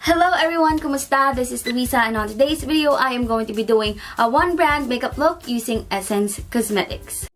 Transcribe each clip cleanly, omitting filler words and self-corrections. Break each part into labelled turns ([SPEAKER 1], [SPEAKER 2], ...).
[SPEAKER 1] Hello everyone, kumusta? This is Luisa, and on today's video, I am going to be doing a one brand makeup look using Essence Cosmetics.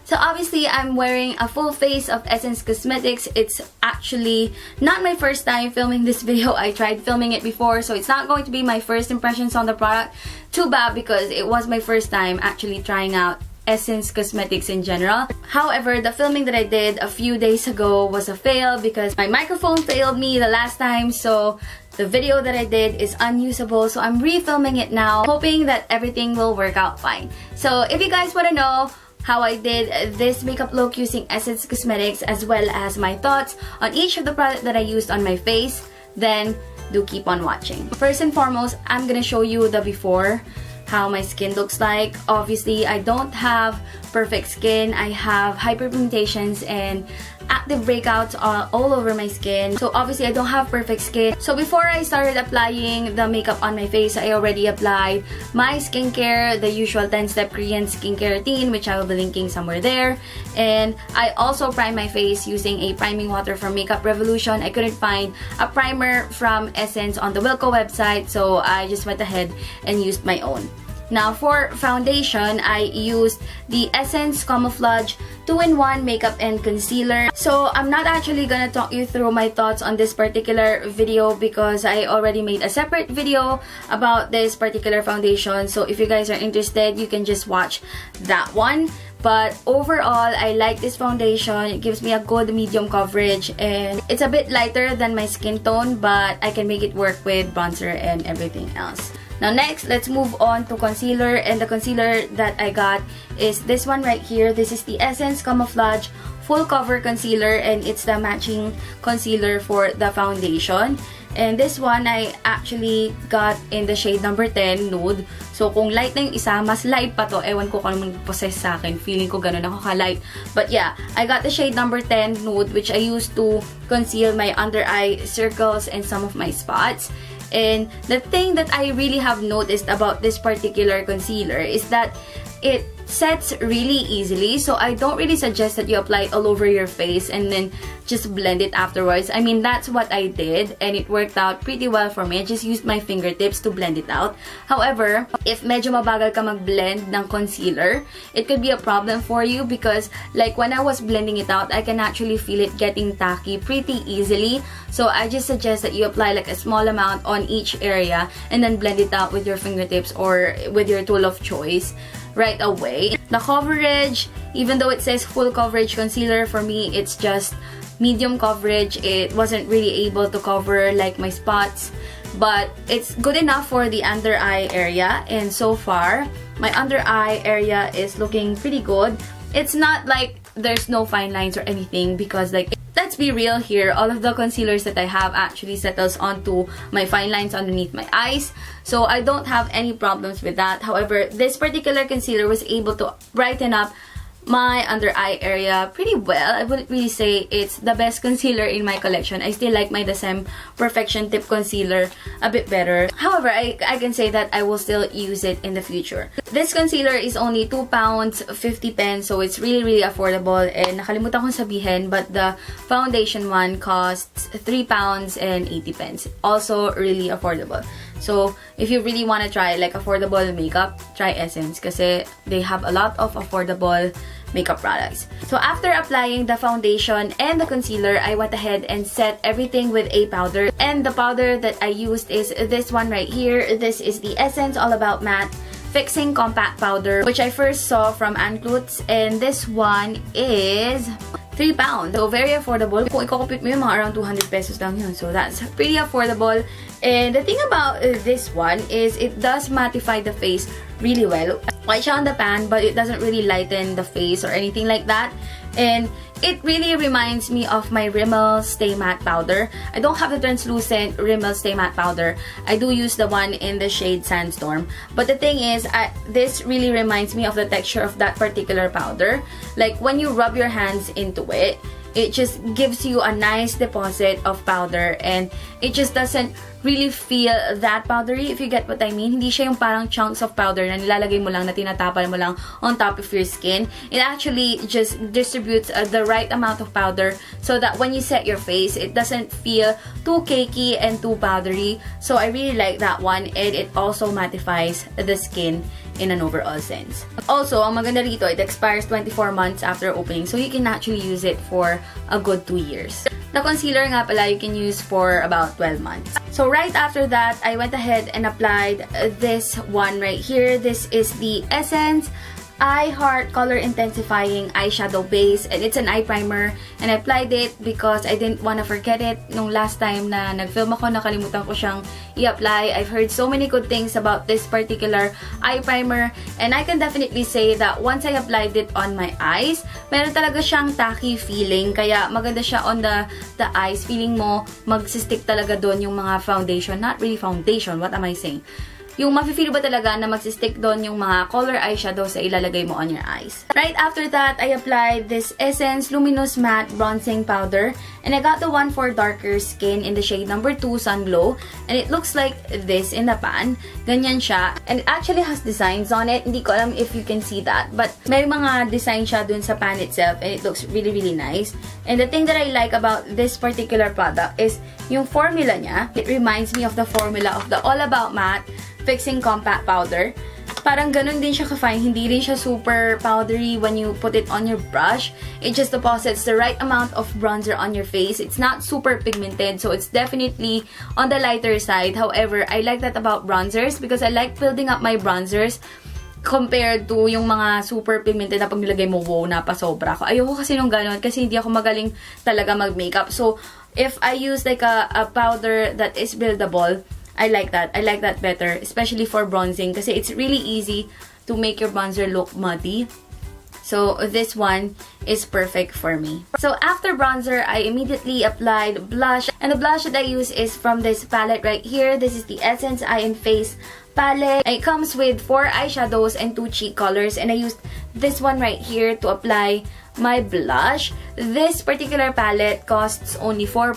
[SPEAKER 1] So obviously, I'm wearing a full face of Essence Cosmetics. It's actually not my first time filming this video. I tried filming it before, so it's not going to be my first impressions on the product. Too bad, because it was my first time actually trying out Essence Cosmetics in general. However, the filming that I did a few days ago was a fail because my microphone failed me the last time, so the video that I did is unusable. So I'm refilming it now, hoping that everything will work out fine. So if you guys want to know how I did this makeup look using Essence Cosmetics, as well as my thoughts on each of the products that I used on my face, then do keep on watching. First and foremost, I'm gonna show you the before, how my skin looks like. Obviously, I don't have perfect skin. I have hyperpigmentations and active breakouts all over my skin. So obviously, I don't have perfect skin. So before I started applying the makeup on my face, I already applied my skincare, the usual 10-step Korean skincare routine, which I will be linking somewhere there. And I also primed my face using a priming water from Makeup Revolution. I couldn't find a primer from Essence on the Wilco website, so I just went ahead and used my own. Now for foundation, I used the Essence Camouflage 2-in-1 Makeup and Concealer. So I'm not actually gonna talk you through my thoughts on this particular video because I already made a separate video about this particular foundation. So if you guys are interested, you can just watch that one. But overall, I like this foundation. It gives me a good medium coverage and it's a bit lighter than my skin tone, but I can make it work with bronzer and everything else. Now next, let's move on to concealer, and the concealer that I got is this one right here. This is the Essence Camouflage Full Cover Concealer, and it's the matching concealer for the foundation. And this one, I actually got in the shade number 10, Nude. So kung light na yung isa, mas light pa to. Ewan ko kung anong possess sa akin. Feeling ko ganun ako ka-light. But yeah, I got the shade number 10, Nude, which I used to conceal my under eye circles and some of my spots. And the thing that I really have noticed about this particular concealer is that it sets really easily. So I don't really suggest that you apply it all over your face and then just blend it afterwards. I mean, that's what I did and it worked out pretty well for me. I just used my fingertips to blend it out. However, if medyo mabagal ka mag-blend ng concealer, it could be a problem for you because like when I was blending it out, I can actually feel it getting tacky pretty easily. So I just suggest that you apply like a small amount on each area and then blend it out with your fingertips or with your tool of choice right away. The coverage, even though it says full coverage concealer, for me it's just medium coverage. It wasn't really able to cover like my spots, but it's good enough for the under eye area, and so far my under eye area is looking pretty good. It's not like there's no fine lines or anything because like, let's be real here, all of the concealers that I have actually settles onto my fine lines underneath my eyes. So I don't have any problems with that. However, this particular concealer was able to brighten up my under eye area pretty well. I wouldn't really say it's the best concealer in my collection. I still like my Desem Perfection Tip Concealer a bit better. However, I can say that I will still use it in the future. This concealer is only £2.50, so it's really affordable. And nakalimutan kong sabihin, but the foundation one costs £3.80. Also really affordable. So if you really want to try like affordable makeup, try Essence kasi they have a lot of affordable makeup products. So after applying the foundation and the concealer, I went ahead and set everything with a powder. And the powder that I used is this one right here. This is the Essence All About Matte Fixing Compact Powder, which I first saw from Ann Klutz, and this one is £3. So very affordable. Kung i-compute mo yun, mga around 200 pesos lang yun. So that's pretty affordable. And the thing about this one is it does mattify the face really well. White siya on the pan, but it doesn't really lighten the face or anything like that. And it really reminds me of my Rimmel Stay Matte powder. I don't have the translucent Rimmel Stay Matte powder. I do use the one in the shade Sandstorm. But the thing is, this really reminds me of the texture of that particular powder. Like when you rub your hands into it, it just gives you a nice deposit of powder, and it just doesn't really feel that powdery, if you get what I mean. Hindi siya yung parang chunks of powder na nilalagay mo lang, na tinatapal mo lang on top of your skin. It actually just distributes the right amount of powder so that when you set your face, it doesn't feel too cakey and too powdery. So I really like that one, and it also mattifies the skin in an overall sense. Also, ang maganda rito, it expires 24 months after opening, so you can actually use it for a good 2 years. The concealer nga pala, you can use for about 12 months. So right after that, I went ahead and applied this one right here. This is the Essence I Heart Color Intensifying Eyeshadow Base, and it's an eye primer, and I applied it because I didn't want to forget it. Nung last time na nag-film ako, nakalimutan ko siyang i-apply. I've heard so many good things about this particular eye primer, and I can definitely say that once I applied it on my eyes, meron talaga siyang tacky feeling, kaya maganda siya on the eyes. Feeling mo magsistick talaga doon yung mga foundation, not really foundation, what am I saying? Yung mafe-feel ba talaga na magsistick doon yung mga color eyeshadows sa ilalagay mo on your eyes. Right after that, I applied this Essence Luminous Matte Bronzing Powder. And I got the one for darker skin in the shade number 2, Sun Glow. And it looks like this in the pan. Ganyan siya. And it actually has designs on it. Hindi ko alam if you can see that. But may mga design siya dun sa pan itself. And it looks really, really nice. And the thing that I like about this particular product is yung formula niya. It reminds me of the formula of the All About Matte Fixing Compact Powder. Parang ganun din siya ka-fine. Hindi rin siya super powdery when you put it on your brush. It just deposits the right amount of bronzer on your face. It's not super pigmented, so it's definitely on the lighter side. However, I like that about bronzers because I like building up my bronzers compared to yung mga super pigmented na pag nilagay mo, wow, napasobra ako. Ayoko kasi nung ganun kasi hindi ako magaling talaga mag-makeup. So, if I use like a powder that is buildable, I like that. I like that better, especially for bronzing kasi it's really easy to make your bronzer look muddy. So this one is perfect for me. So after bronzer, I immediately applied blush. And the blush that I use is from this palette right here. This is the Essence Eye and Face palette. And it comes with 4 eyeshadows and 2 cheek colors. And I used this one right here to apply my blush. This particular palette costs only £4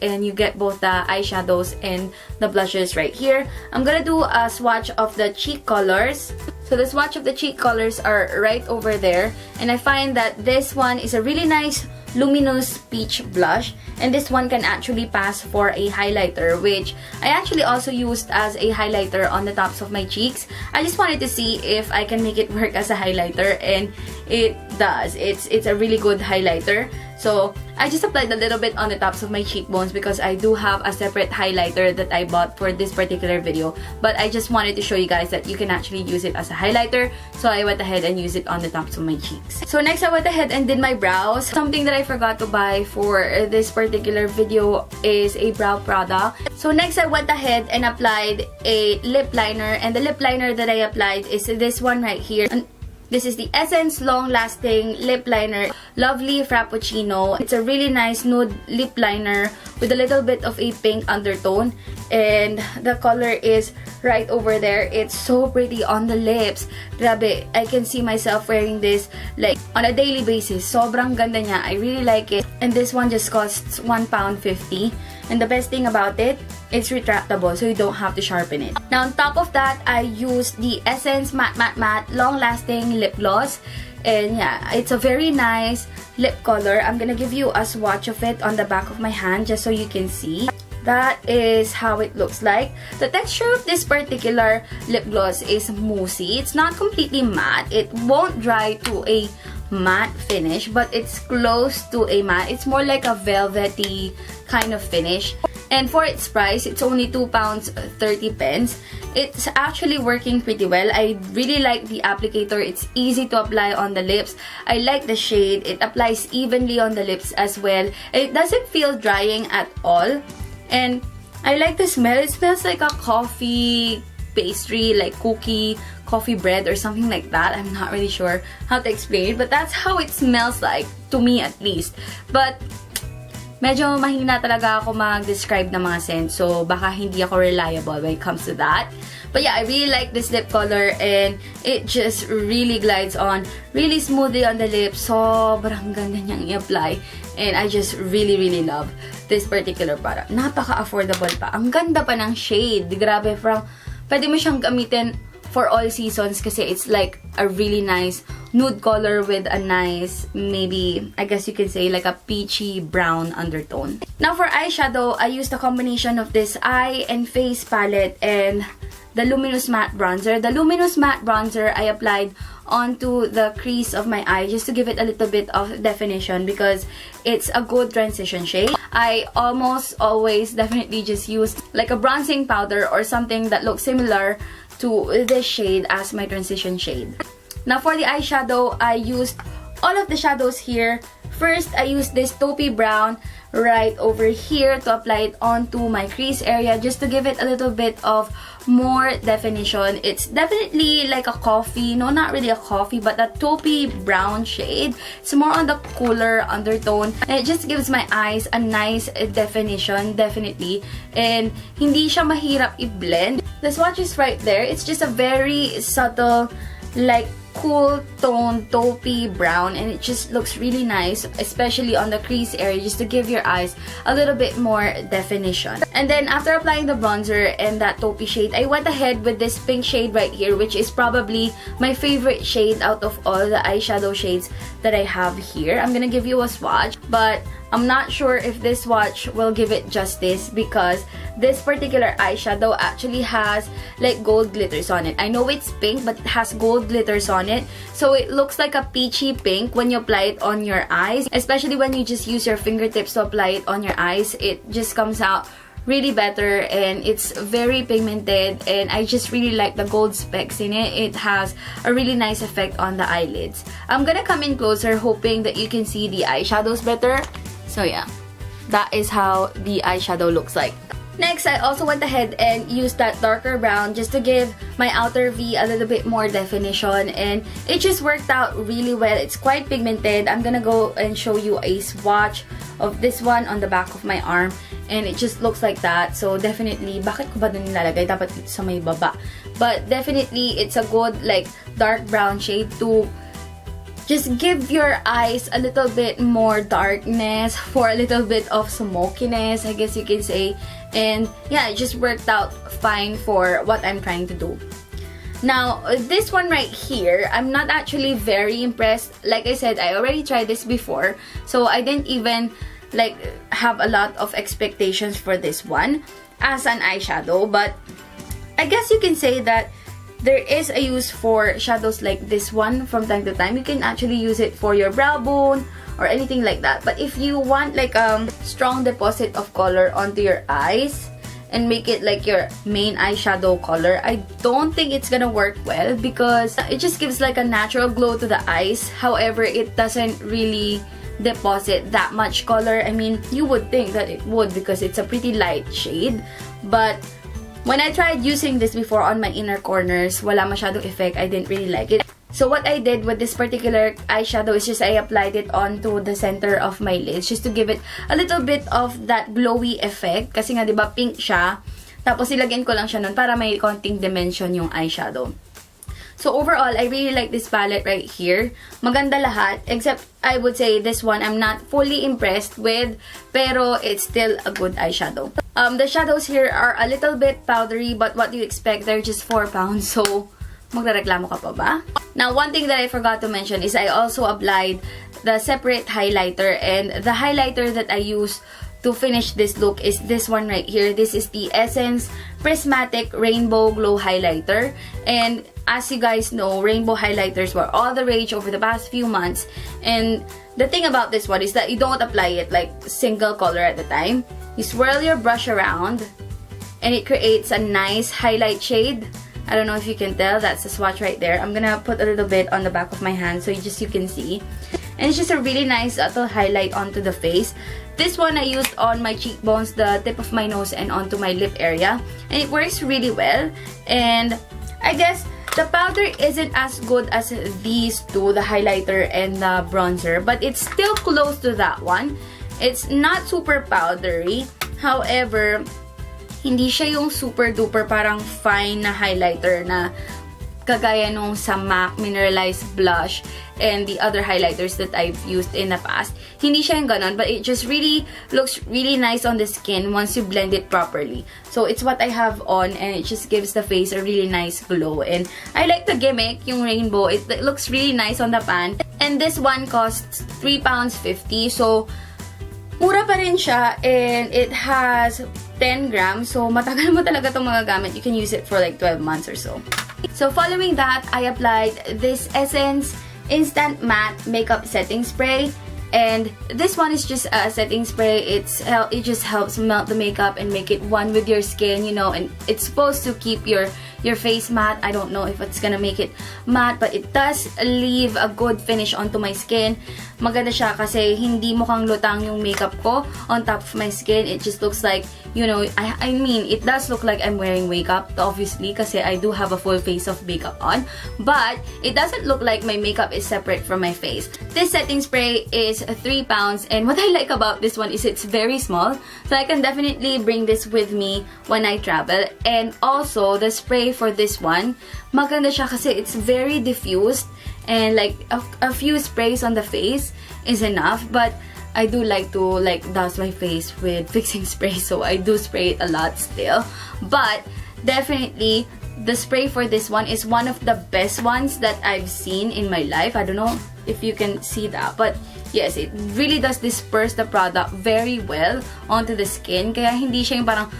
[SPEAKER 1] and you get both the eyeshadows and the blushes right here. I'm gonna do a swatch of the cheek colors. So the swatch of the cheek colors are right over there, and I find that this one is a really nice luminous peach blush, and this one can actually pass for a highlighter, which I actually also used as a highlighter on the tops of my cheeks. I just wanted to see if I can make it work as a highlighter, and it does. It's a really good highlighter. So I just applied a little bit on the tops of my cheekbones because I do have a separate highlighter that I bought for this particular video, but I just wanted to show you guys that you can actually use it as a highlighter, so I went ahead and used it on the tops of my cheeks. So next I went ahead and did my brows. Something that I forgot to buy for this particular video is a brow product. So next I went ahead and applied a lip liner, and the lip liner that I applied is this one right here. This is the Essence Longlasting Lip Liner Lovely Frappuccino. It's a really nice nude lip liner with a little bit of a pink undertone. And the color is right over there. It's so pretty on the lips. Grabe, I can see myself wearing this like on a daily basis. Sobrang ganda niya. I really like it. And this one just costs £1.50. And the best thing about it, it's retractable, so you don't have to sharpen it. Now, on top of that, I used the Essence Matte Long Lasting Lip Gloss. And yeah, it's a very nice lip color. I'm gonna give you a swatch of it on the back of my hand just so you can see. That is how it looks like. The texture of this particular lip gloss is moussey. It's not completely matte. It won't dry to a matte finish, but it's close to a matte. It's more like a velvety kind of finish. And for its price, it's only £2.30. It's actually working pretty well. I really like the applicator. It's easy to apply on the lips. I like the shade. It applies evenly on the lips as well. It doesn't feel drying at all. And I like the smell. It smells like a coffee pastry, like cookie, coffee bread or something like that. I'm not really sure how to explain it, but that's how it smells like, to me at least. But medyo mahina talaga ako mag-describe ng mga scents, so baka hindi ako reliable when it comes to that. But yeah, I really like this lip color and it just really glides on really smoothly on the lips. Sobrang ganda niyang i-apply. And I just really love this particular product. Napaka-affordable pa. Ang ganda pa ng shade. Grabe, pwede mo siyang gamitin for all seasons kasi it's like a really nice nude color with a nice, maybe, I guess you can say, like a peachy brown undertone. Now for eyeshadow, I used a combination of this eye and face palette and the Luminous Matte Bronzer. The Luminous Matte Bronzer I applied onto the crease of my eye just to give it a little bit of definition because it's a good transition shade. I almost always definitely just use like a bronzing powder or something that looks similar to this shade as my transition shade. Now for the eyeshadow, I used all of the shadows here. First, I used this taupey brown right over here to apply it onto my crease area just to give it a little bit of more definition. It's definitely like a coffee, no, not really a coffee, but a taupey brown shade. It's more on the cooler undertone and it just gives my eyes a nice definition, definitely. And hindi siya mahirap i-blend. The swatch is right there. It's just a very subtle, like cool tone taupey brown, and it just looks really nice, especially on the crease area, just to give your eyes a little bit more definition. And then after applying the bronzer and that taupey shade, I went ahead with this pink shade right here, which is probably my favorite shade out of all the eyeshadow shades that I have here. I'm gonna give you a swatch, but I'm not sure if this swatch will give it justice because this particular eyeshadow actually has like gold glitters on it. I know it's pink, but it has gold glitters on it. So it looks like a peachy pink when you apply it on your eyes. Especially when you just use your fingertips to apply it on your eyes. It just comes out really better and it's very pigmented and I just really like the gold specks in it. It has a really nice effect on the eyelids. I'm gonna come in closer hoping that you can see the eyeshadows better. So yeah, that is how the eyeshadow looks like. Next, I also went ahead and used that darker brown just to give my outer V a little bit more definition and it just worked out really well. It's quite pigmented. I'm gonna go and show you a swatch of this one on the back of my arm and it just looks like that. So definitely, bakit ko ba dun nilalagay? Dapat dito sa may baba. But definitely, it's a good like dark brown shade to just give your eyes a little bit more darkness, for a little bit of smokiness, I guess you can say. And yeah, it just worked out fine for what I'm trying to do. Now, this one right here, I'm not actually very impressed. Like I said, I already tried this before, so I didn't even like have a lot of expectations for this one as an eyeshadow. But I guess you can say that there is a use for shadows like this one from time to time. You can actually use it for your brow bone or anything like that. But if you want like a strong deposit of color onto your eyes and make it like your main eyeshadow color, I don't think it's gonna work well because it just gives like a natural glow to the eyes. However, it doesn't really deposit that much color. I mean, you would think that it would because it's a pretty light shade, but when I tried using this before on my inner corners, wala masyadong effect. I didn't really like it. So what I did with this particular eyeshadow is just I applied it onto the center of my lids just to give it a little bit of that glowy effect. Kasi nga, diba, pink siya. Tapos ilagyan ko lang siya nun para may konting dimension yung eyeshadow. So overall, I really like this palette right here. Maganda lahat, except I would say this one I'm not fully impressed with, pero it's still a good eyeshadow. The shadows here are a little bit powdery, but what do you expect? They're just 4 pounds, so magrereklamo ka pa ba? Now, one thing that I forgot to mention is I also applied the separate highlighter, and the highlighter that I use to finish this look is this one right here. This is the Essence Prismatic Rainbow Glow Highlighter, and as you guys know, rainbow highlighters were all the rage over the past few months. And the thing about this one is that you don't apply it like single color at the time. You swirl your brush around and it creates a nice highlight shade. I don't know if you can tell, that's the swatch right there. I'm gonna put a little bit on the back of my hand so you can see. And it's just a really nice subtle highlight onto the face. This one I used on my cheekbones, the tip of my nose, and onto my lip area. And it works really well. And I guess the powder isn't as good as these two, the highlighter and the bronzer, but it's still close to that one. It's not super powdery. However, Hindi siya yung super duper parang fine na highlighter na kagaya nung sa MAC Mineralized Blush and the other highlighters that I've used in the past. Hindi siya yung ganon, but it just really looks really nice on the skin once you blend it properly. So it's what I have on, and it just gives the face a really nice glow. And I like the gimmick, yung rainbow. It looks really nice on the pan. And this one costs £3.50. So mura pa rin siya, and it has 10 grams. So matagal mo talaga itong magagamit. You can use it for like 12 months or so. So following that, I applied this Essence Instant Matte Makeup Setting Spray. And this one is just a setting spray. It just helps melt the makeup and make it one with your skin, you know, and it's supposed to keep your face matte. I don't know if it's gonna make it matte, but it does leave a good finish onto my skin. Maganda siya kasi hindi mukhang lutang yung makeup ko on top of my skin. It just looks like, you know, I mean, it does look like I'm wearing makeup, obviously, kasi I do have a full face of makeup on. But it doesn't look like my makeup is separate from my face. This setting spray is £3, and what I like about this one is it's very small, so I can definitely bring this with me when I travel. And also, the spray for this one, maganda siya kasi it's very diffused, and like a few sprays on the face is enough. But I do like to douse my face with fixing spray, so I do spray it a lot still. But definitely, the spray for this one is one of the best ones that I've seen in my life. I don't know if you can see that, but yes, it really does disperse the product very well onto the skin. Kaya hindi siya yung parang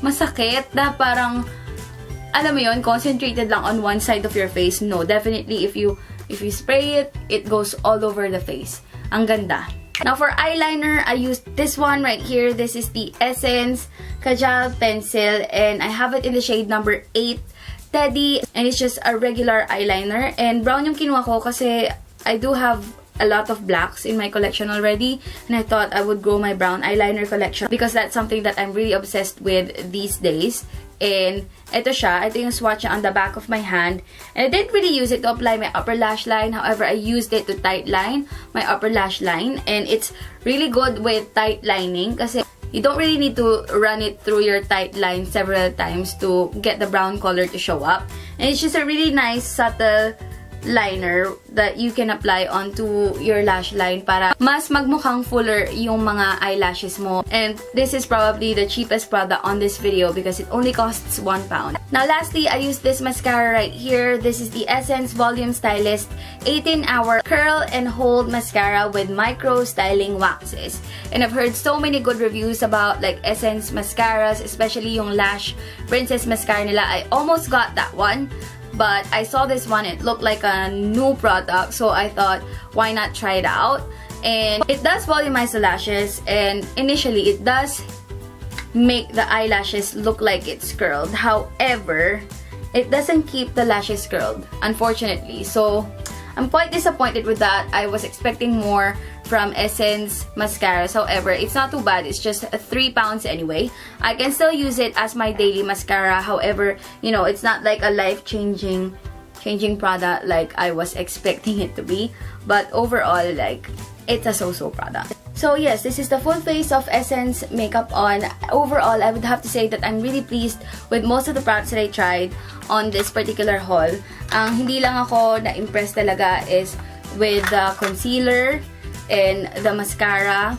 [SPEAKER 1] masakit na parang, alam mo yun, concentrated lang on one side of your face. No, definitely if you spray it, it goes all over the face. Ang ganda. Now for eyeliner, I used this one right here. This is the Essence Kajal Pencil, and I have it in the shade number 8 Teddy, and it's just a regular eyeliner. And brown yung kinuha ko kasi I do have a lot of blacks in my collection already, and I thought I would grow my brown eyeliner collection because that's something that I'm really obsessed with these days. And ito siya, ito yung swatch on the back of my hand, and I didn't really use it to apply my upper lash line. However, I used it to tight line my upper lash line, and it's really good with tight lining kasi you don't really need to run it through your tight line several times to get the brown color to show up. And it's just a really nice subtle liner that you can apply onto your lash line para mas magmukhang fuller yung mga eyelashes mo. And this is probably the cheapest product on this video because it only costs £1. Now lastly, I used this mascara right here. This is the Essence Volume Stylist 18-Hour Curl and Hold Mascara with Micro Styling Waxes. And I've heard so many good reviews about like Essence mascaras, especially yung Lash Princess mascara nila. I almost got that one, but I saw this one, it looked like a new product, so I thought, why not try it out? And it does volumize the lashes, and initially it does make the eyelashes look like it's curled. However, it doesn't keep the lashes curled, unfortunately. So I'm quite disappointed with that. I was expecting more from Essence mascaras. However, it's not too bad. It's just £3 anyway. I can still use it as my daily mascara. However, you know, it's not like a life-changing product like I was expecting it to be. But overall, like, it's a so-so product. So yes, this is the full face of Essence makeup on. Overall, I would have to say that I'm really pleased with most of the products that I tried on this particular haul. Ang hindi lang ako na-impress talaga is with the concealer and the mascara.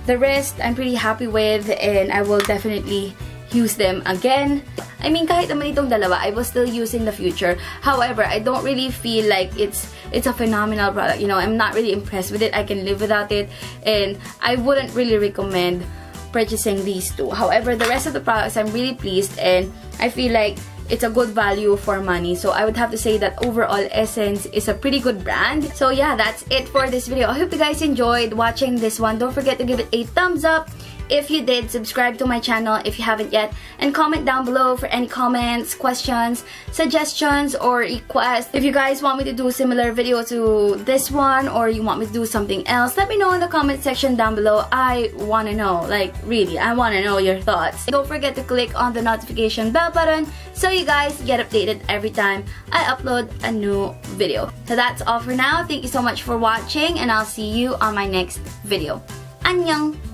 [SPEAKER 1] The rest, I'm pretty happy with, and I will definitely use them again. I mean, kahit naman itong dalawa, I will still use in the future. However, I don't really feel like it's a phenomenal product. You know, I'm not really impressed with it. I can live without it, and I wouldn't really recommend purchasing these two. However, the rest of the products, I'm really pleased, and I feel like it's a good value for money. So I would have to say that overall Essence is a pretty good brand. So yeah, that's it for this video. I hope you guys enjoyed watching this one. Don't forget to give it a thumbs up if you did. Subscribe to my channel if you haven't yet, and comment down below for any comments, questions, suggestions, or requests. If you guys want me to do a similar video to this one, or you want me to do something else, let me know in the comment section down below. I want to know, like, really, I want to know your thoughts. Don't forget to click on the notification bell button so you guys get updated every time I upload a new video. So that's all for now. Thank you so much for watching, and I'll see you on my next video. Annyeong!